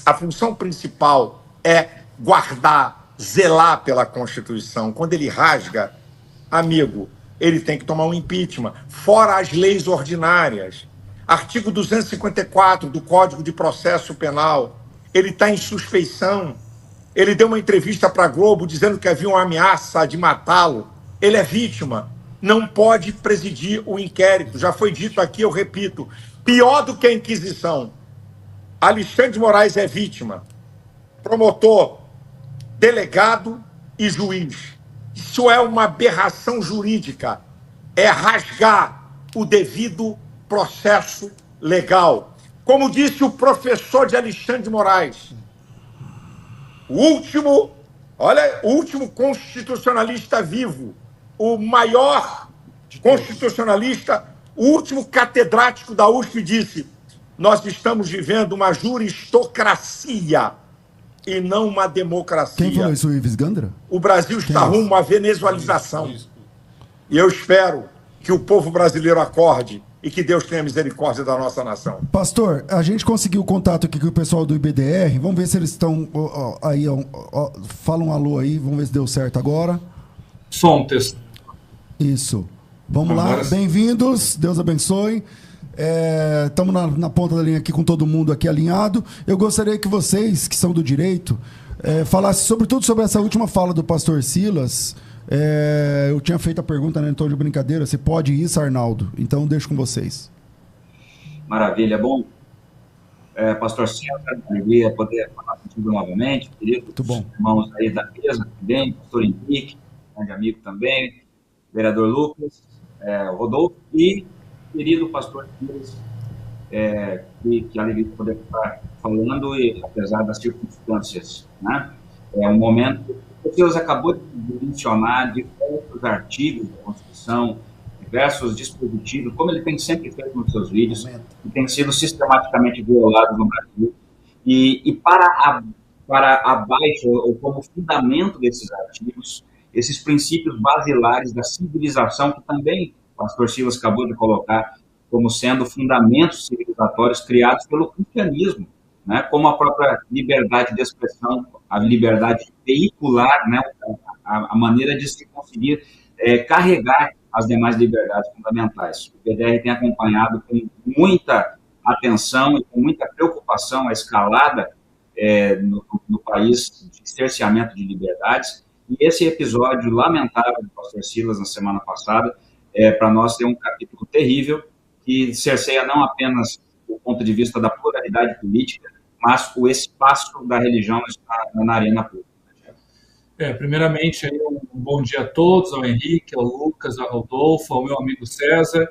a função principal é guardar, zelar pela Constituição. Quando ele rasga, amigo, ele tem que tomar um impeachment, fora as leis ordinárias. Artigo 254 do Código de Processo Penal, ele está em suspeição. Ele deu uma entrevista para a Globo dizendo que havia uma ameaça de matá-lo. Ele é vítima, não pode presidir o inquérito. Já foi dito aqui, eu repito, pior do que a Inquisição. Alexandre de Moraes é vítima, promotor, delegado e juiz. Isso é uma aberração jurídica, é rasgar o devido processo legal. Como disse o professor de Alexandre de Moraes, o último constitucionalista vivo, o maior constitucionalista, o último catedrático da USP disse: nós estamos vivendo uma juristocracia e não uma democracia. Quem falou isso, Ives Gandra? O Brasil está rumo à venezualização. E eu espero que o povo brasileiro acorde e que Deus tenha misericórdia da nossa nação. Pastor, a gente conseguiu contato aqui com o pessoal do IBDR. Vamos ver se eles estão aí. Fala um alô aí, vamos ver se deu certo agora. Som, texto. Isso. Vamos lá, bem-vindos, Deus abençoe. Estamos na ponta da linha aqui com todo mundo aqui alinhado. Eu gostaria que vocês, que são do direito, falassem sobretudo sobre essa última fala do pastor Silas. Eu tinha feito a pergunta, né, em tom de brincadeira, se pode isso, Arnaldo? Então deixo com vocês. Maravilha, bom. Pastor Silas, alegria poder falar contigo novamente, queridos. Muito bom. Irmãos aí da mesa também, pastor Henrique, grande amigo também, vereador Lucas, Rodolfo e querido pastor Silas, que alegria poder estar falando, e apesar das circunstâncias, né? É um momento. O Silas acabou de mencionar diversos artigos da Constituição, diversos dispositivos, como ele tem sempre feito nos seus vídeos, que têm sido sistematicamente violados no Brasil. E para abaixo, ou como fundamento desses artigos, esses princípios basilares da civilização, que também o pastor Silas acabou de colocar como sendo fundamentos civilizatórios criados pelo cristianismo, né, como a própria liberdade de expressão, a liberdade veicular, né, a maneira de se conseguir carregar as demais liberdades fundamentais. O PDR tem acompanhado com muita atenção e com muita preocupação a escalada no país de cerceamento de liberdades, e esse episódio lamentável do pastor Silas na semana passada, para nós, é um capítulo terrível, que cerceia não apenas o ponto de vista da pluralidade política, mas o espaço da religião está na arena pública. Primeiramente, aí, um bom dia a todos, ao Henrique, ao Lucas, ao Rodolfo, ao meu amigo César,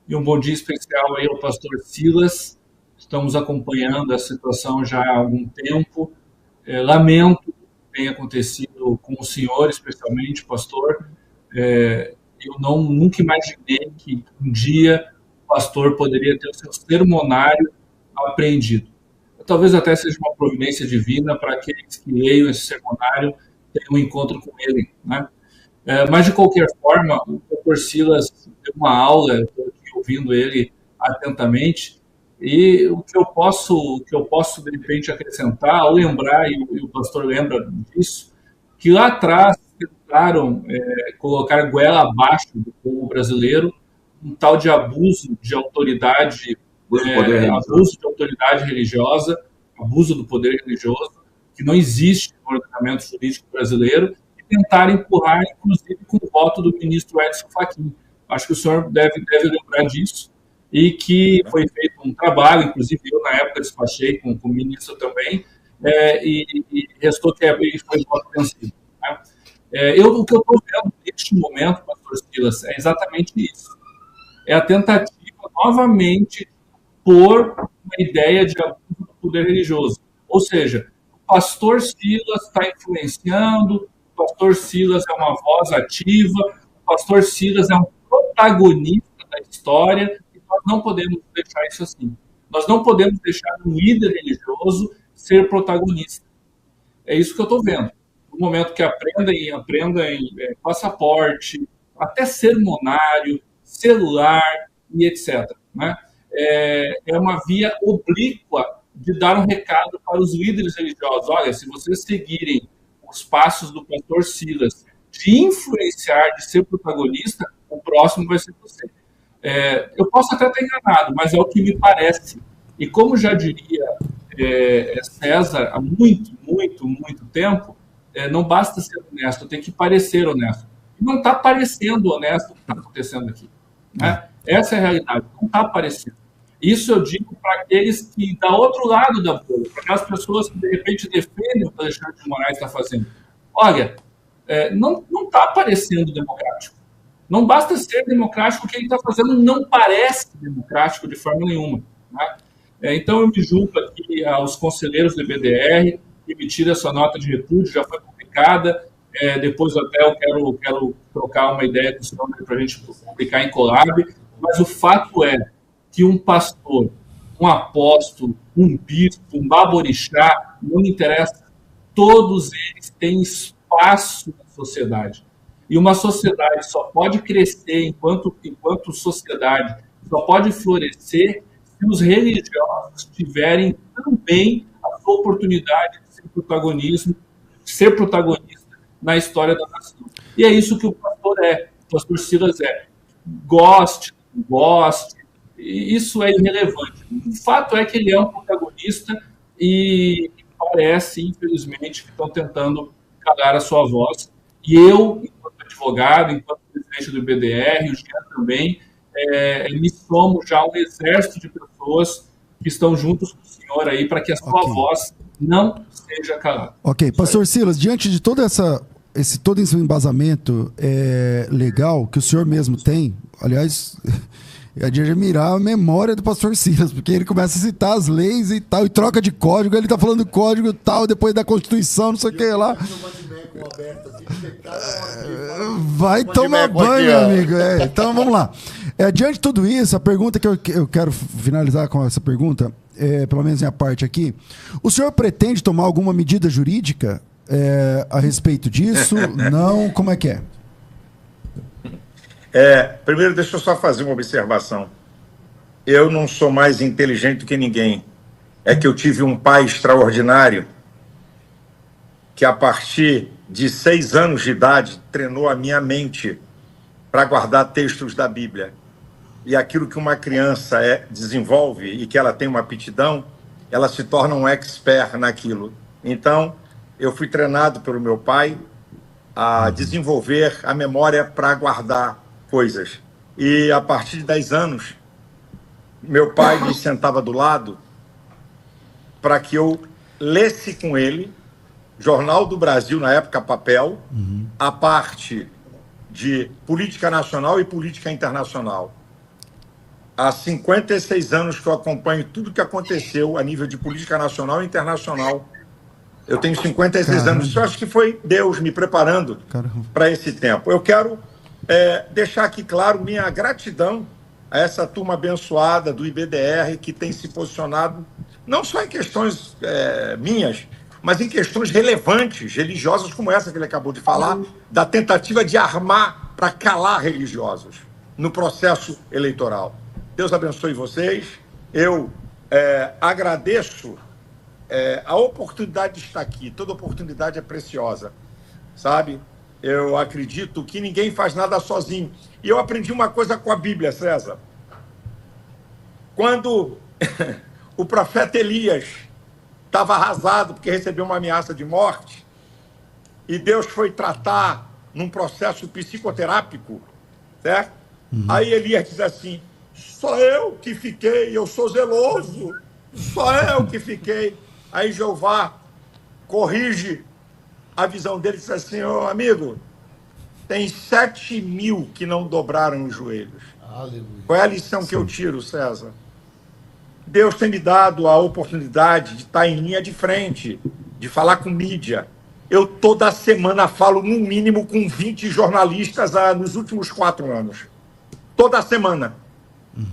e um bom dia especial aí ao pastor Silas. Estamos acompanhando a situação já há algum tempo. Lamento que tenha acontecido com o senhor, especialmente, pastor. Eu nunca imaginei que um dia o pastor poderia ter o seu sermonário apreendido. Talvez até seja uma providência divina para aqueles que leiam esse sermonário, tenham um encontro com ele, né? Mas, de qualquer forma, o pastor Silas deu uma aula, estou aqui ouvindo ele atentamente, e o que eu posso, de repente, acrescentar, ao lembrar, e o pastor lembra disso, que lá atrás tentaram colocar goela abaixo do povo brasileiro um tal de abuso de autoridade, abuso de autoridade religiosa, abuso do poder religioso, que não existe no ordenamento jurídico brasileiro, e tentaram empurrar, inclusive, com o voto do ministro Edson Fachin. Acho que o senhor deve lembrar disso, e que foi feito um trabalho, inclusive eu, na época, despachei com o ministro também, e restou que foi voto vencido. Né? O que eu estou vendo neste momento, pastor Silas, é exatamente isso. É a tentativa novamente por uma ideia de abuso do poder religioso. Ou seja, o pastor Silas está influenciando, o pastor Silas é uma voz ativa, o pastor Silas é um protagonista da história, e nós não podemos deixar isso assim. Nós não podemos deixar um líder religioso ser protagonista. É isso que eu estou vendo. No momento que aprendem passaporte, até sermonário, celular e etc. Né? É uma via oblíqua de dar um recado para os líderes religiosos. Olha, se vocês seguirem os passos do pastor Silas, de influenciar, de ser protagonista, o próximo vai ser você. Eu posso até estar enganado, mas é o que me parece. E como já diria César há muito, muito, muito tempo, não basta ser honesto, tem que parecer honesto. E não está parecendo honesto o que está acontecendo aqui. Né? Essa é a realidade, não está parecendo. Isso eu digo para aqueles que, da outro lado da bolha, para aquelas pessoas que, de repente, defendem o que o Alexandre de Moraes está fazendo. Olha, não está parecendo democrático. Não basta ser democrático, o que ele está fazendo não parece democrático de forma nenhuma. Né? Então, eu me junto aqui aos conselheiros do IBDR, emitir essa nota de repúdio, já foi publicada. Depois até eu quero trocar uma ideia com o senhor para a gente publicar em Colab. Mas o fato é que um pastor, um apóstolo, um bispo, um baborixá, não me interessa, todos eles têm espaço na sociedade. E uma sociedade só pode crescer enquanto sociedade, só pode florescer se os religiosos tiverem também a sua oportunidade de ser protagonista na história da nação. E é isso que o pastor Silas é. Goste, isso é irrelevante. O fato é que ele é um protagonista e parece, infelizmente, que estão tentando calar a sua voz. E eu, enquanto advogado, enquanto presidente do IBDR, o Jean também, me somo já a um exército de pessoas que estão juntos com o senhor aí para que a sua voz não seja calada. Ok, pastor Silas, diante de todo esse embasamento legal que o senhor mesmo tem, aliás, é de admirar a memória do pastor Silas, porque ele começa a citar as leis e tal, e troca de código, ele tá falando código e tal, depois da Constituição, não sei o que lá. Vai tomar banho, meu amigo. Então vamos lá. Diante de tudo isso, a pergunta que eu quero finalizar com essa pergunta, pelo menos minha parte aqui, o senhor pretende tomar alguma medida jurídica a respeito disso? Não? Como é que é? Primeiro, deixa eu só fazer uma observação. Eu não sou mais inteligente do que ninguém. É que eu tive um pai extraordinário que, a partir de 6 anos de idade, treinou a minha mente para guardar textos da Bíblia. E aquilo que uma criança desenvolve e que ela tem uma aptidão, ela se torna um expert naquilo. Então, eu fui treinado pelo meu pai a desenvolver a memória para guardar coisas. E a partir de 10 anos, meu pai me sentava do lado para que eu lesse com ele Jornal do Brasil, na época papel, a parte de política nacional e política internacional. Há 56 anos que eu acompanho tudo que aconteceu a nível de política nacional e internacional. Eu tenho 56 anos. Eu acho que foi Deus me preparando para esse tempo. Eu quero deixar aqui claro minha gratidão a essa turma abençoada do IBDR que tem se posicionado não só em questões minhas, mas em questões relevantes, religiosas como essa que ele acabou de falar, da tentativa de armar para calar religiosos no processo eleitoral. Deus abençoe vocês. Eu agradeço a oportunidade de estar aqui. Toda oportunidade é preciosa, sabe? Eu acredito que ninguém faz nada sozinho. E eu aprendi uma coisa com a Bíblia, César. Quando o profeta Elias estava arrasado porque recebeu uma ameaça de morte, e Deus foi tratar num processo psicoterápico, certo? Aí Elias diz assim: só eu que fiquei, eu sou zeloso, só eu que fiquei. Aí Jeová corrige a visão dele e diz assim: amigo, tem 7.000 que não dobraram os joelhos. Aleluia. Qual é a lição que eu tiro, César? Deus tem me dado a oportunidade de estar em linha de frente, de falar com mídia. Eu toda semana falo no mínimo com 20 jornalistas nos últimos 4 anos. Toda semana.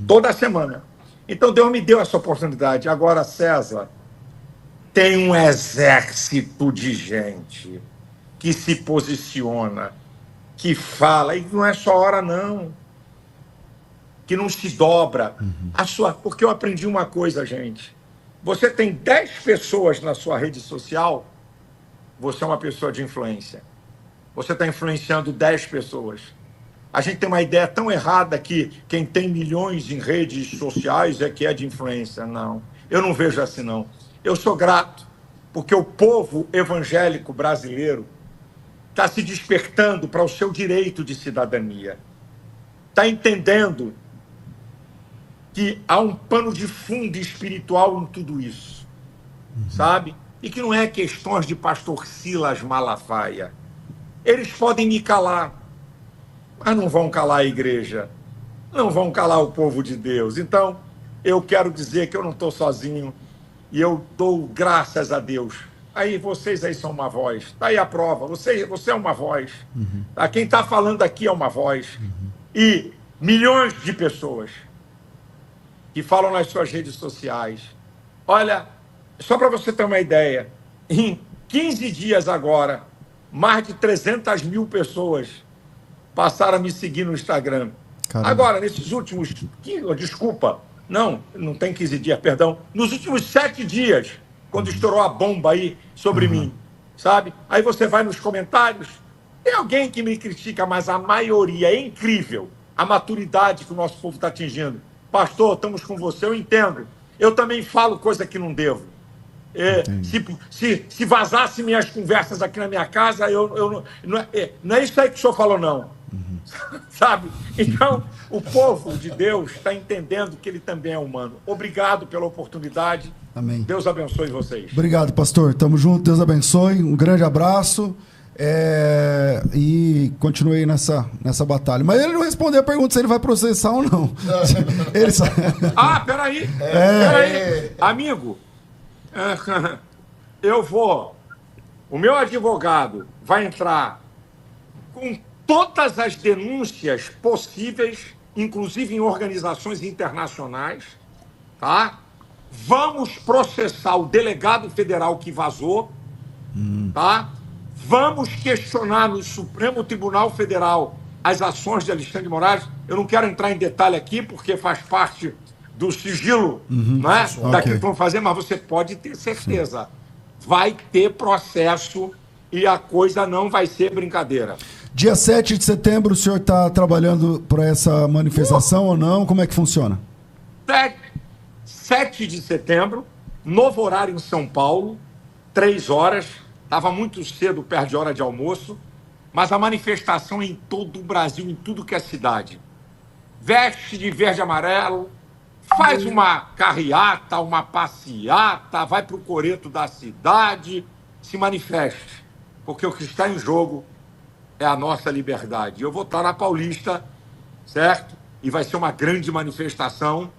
Toda semana. Então Deus me deu essa oportunidade. Agora, César, tem um exército de gente que se posiciona, que fala, e não é só hora, não. Que não se dobra. Porque eu aprendi uma coisa, gente. Você tem 10 pessoas na sua rede social, você é uma pessoa de influência. Você está influenciando 10 pessoas. A gente tem uma ideia tão errada que quem tem milhões em redes sociais é que é de influência. Não, eu não vejo assim, não. Eu sou grato, porque o povo evangélico brasileiro está se despertando para o seu direito de cidadania. Está entendendo que há um pano de fundo espiritual em tudo isso, sabe? E que não é questões de pastor Silas Malafaia. Eles podem me calar, mas não vão calar a igreja, não vão calar o povo de Deus. Então, eu quero dizer que eu não estou sozinho e eu dou graças a Deus. Aí vocês aí são uma voz, está aí a prova, você é uma voz. Tá? Quem está falando aqui é uma voz. E milhões de pessoas que falam nas suas redes sociais. Olha, só para você ter uma ideia, em 15 dias agora, mais de 300 mil pessoas passaram a me seguir no Instagram. Caramba. Agora, nesses últimos... Desculpa, não tem 15 dias, perdão. Nos últimos 7 dias, quando estourou a bomba aí sobre mim, sabe? Aí você vai nos comentários, tem alguém que me critica, mas a maioria é incrível a maturidade que o nosso povo está atingindo. Pastor, estamos com você, eu entendo. Eu também falo coisa que não devo. Se vazasse minhas conversas aqui na minha casa, não é isso aí que o senhor falou, não. Sabe? Então, o povo de Deus está entendendo que ele também é humano. Obrigado pela oportunidade. Amém. Deus abençoe vocês. Obrigado, pastor. Tamo junto, Deus abençoe. Um grande abraço. E continue aí nessa batalha. Mas ele não respondeu a pergunta se ele vai processar ou não. Ele só... Peraí. Peraí. Amigo, o meu advogado vai entrar com todas as denúncias possíveis, inclusive em organizações internacionais, tá? Vamos processar o delegado federal que vazou, tá? Vamos questionar no Supremo Tribunal Federal as ações de Alexandre de Moraes. Eu não quero entrar em detalhe aqui, porque faz parte do sigilo, né? Daquilo que vão fazer, mas você pode ter certeza. Vai ter processo e a coisa não vai ser brincadeira. Dia 7 de setembro, o senhor está trabalhando por essa manifestação ou não? Como é que funciona? 7 de setembro, novo horário em São Paulo, 3 horas. Estava muito cedo, perto de hora de almoço, mas a manifestação é em todo o Brasil, em tudo que é cidade. Veste de verde e amarelo, faz uma carreata, uma passeata, vai para o coreto da cidade, se manifeste, porque o que está em jogo é a nossa liberdade. Eu vou estar na Paulista, certo? E vai ser uma grande manifestação.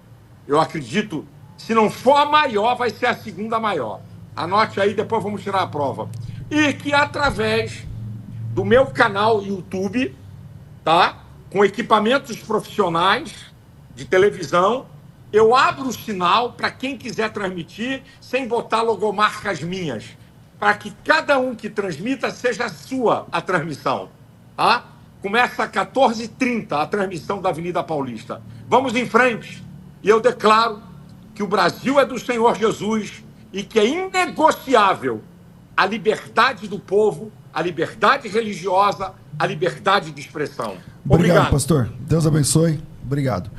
Eu acredito, se não for a maior, vai ser a segunda maior. Anote aí, depois vamos tirar a prova. E que através do meu canal YouTube, tá? Com equipamentos profissionais de televisão, eu abro o sinal para quem quiser transmitir, sem botar logomarcas minhas, para que cada um que transmita seja sua a transmissão, tá? Começa às 14h30 a transmissão da Avenida Paulista. Vamos em frente. E eu declaro que o Brasil é do Senhor Jesus e que é inegociável a liberdade do povo, a liberdade religiosa, a liberdade de expressão. Obrigado, pastor. Deus abençoe. Obrigado.